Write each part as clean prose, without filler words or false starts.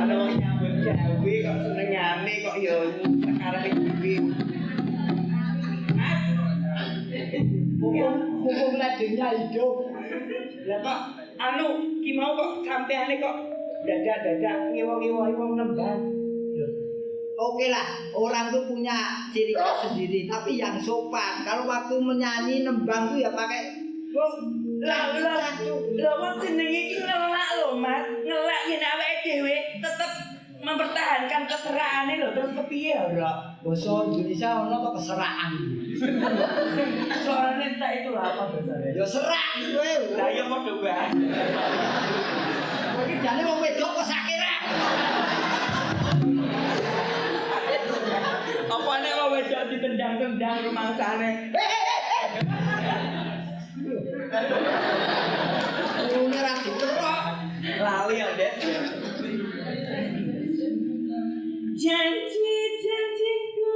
Ana wong nyambut gawe kok senengane kok ya sekarang iki. Mas. Hukum ladengnya hidup. Lah kok anu ki mau kok sampeane kok dadak-dadak ngewo-ngewo wong nembang. Oke lah, orang tuh punya ciri khas sendiri, tapi yang sopan. Kalau waktu menyanyi nembang tuh ya pakai lah wong jenenge iki ngelak lho Mas, ngelak yen awake dhewe tetep mempertahankan keserakaane lho terus kepiye ora? Basa Indonesia ono kok keseraan. Soalnya entah itu apa bahasanya. Ya serak kowe. Lah ya padha bae. Kowe iki jane wong wedok kok sakira. Apa nek wong wedok ditendang-tendang rumangsane. Ngene ra diterok. Lali ya, Dek. Janji-janjiku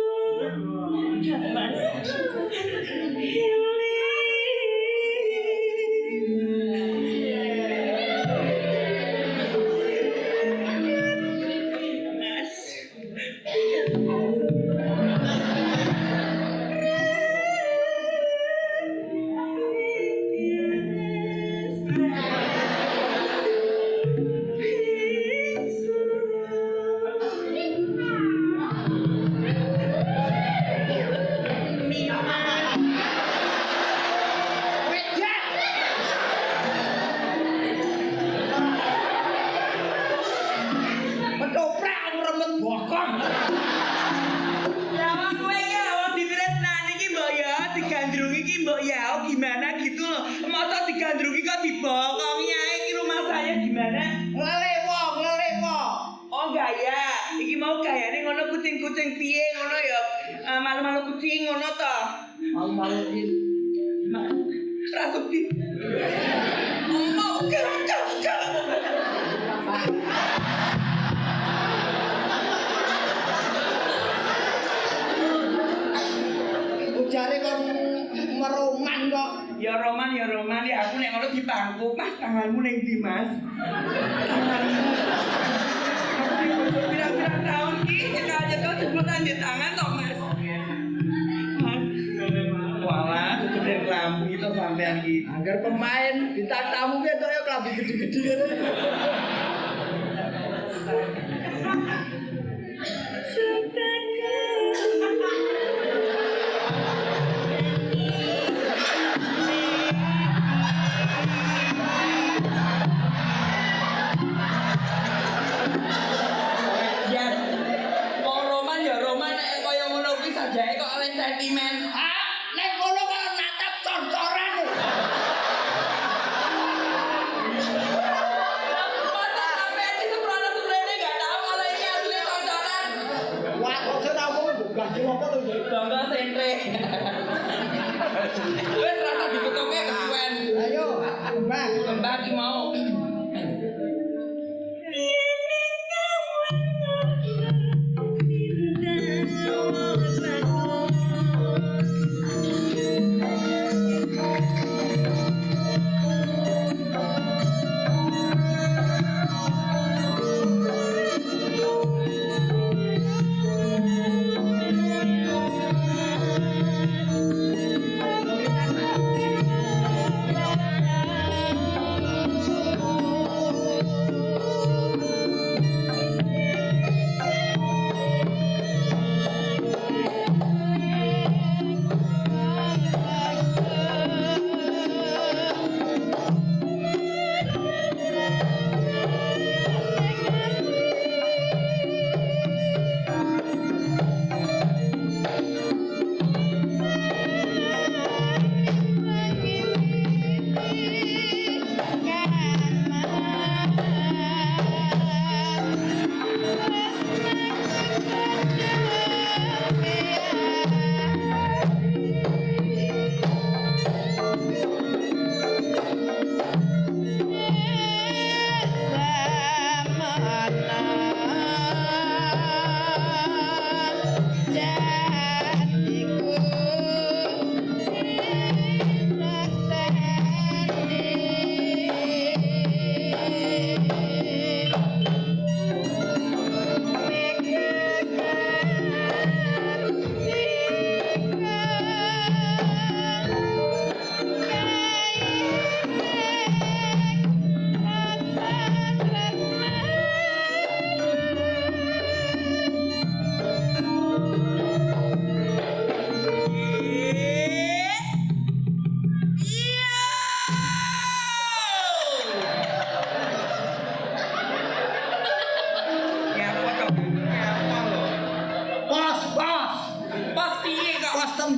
Mas tanganmu ning ndi Mas? Tanganmu. Aku iki pirang-pirang tahun iki nyekel jeblotan di tangan toh Mas. Mas. Walah, tutup lampu itu sampean iki. Agar pemain bintang tamu ki entuk ya klambi gede-gede. Kembang mau.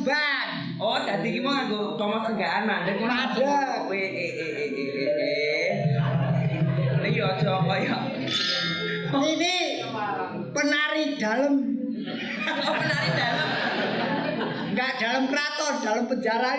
nemban. Oh, dadi iki mau nganggo pemasegaan mandek ngono. Mandek. Iya aja kaya. Ini penari dalam. Oh, penari dalam. Enggak dalam keraton, dalam penjara.